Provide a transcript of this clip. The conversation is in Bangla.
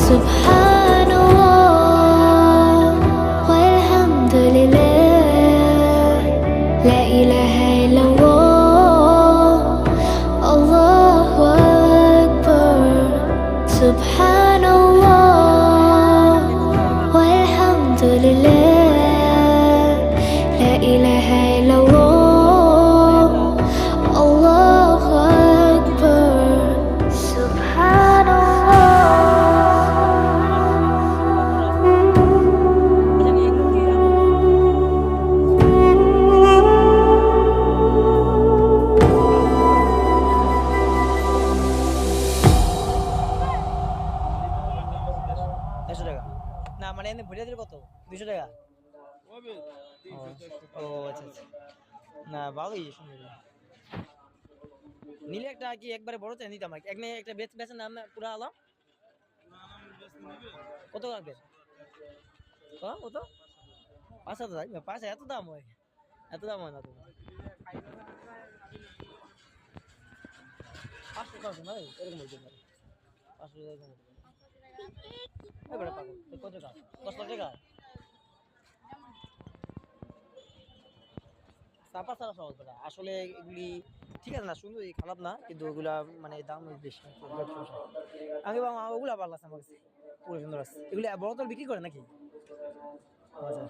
Subhanallah walhamdulillah, la ilaha illallah, Allahu Akbar. Subhanallah walhamdulillah, la ilaha illallah, Allahu Akbar. দেড়শো টাকা না মানে এমনি ভুলিয়ে দিলে কত 200 টাকা ও আচ্ছা আচ্ছা না ভালোই সুন্দর নিলে একটা কি একবারে বড় চাই নিতাম আর কি। এক একটা বেচেন নাম পুরো আলাম কত লাগবে কত 5,000 পাঁচ এত দাম হয় এত দাম হয় না তো 500,000 না এরকম হইতে পারে 500 এরকম হতে পারে এবারে পাবো কত টাকা 10 লাখ টাকা চাপা ছাড়া সহজ বেটা আসলে এগুলি ঠিক আছে না সুন্দর খারাপ না কিন্তু ওগুলা মানে দাম বেশি আগে বাবা ওগুলা ভালো আছে আমার কাছে পুরো সুন্দর আছে এগুলি বড় তোর বিক্রি করে নাকি ও আচ্ছা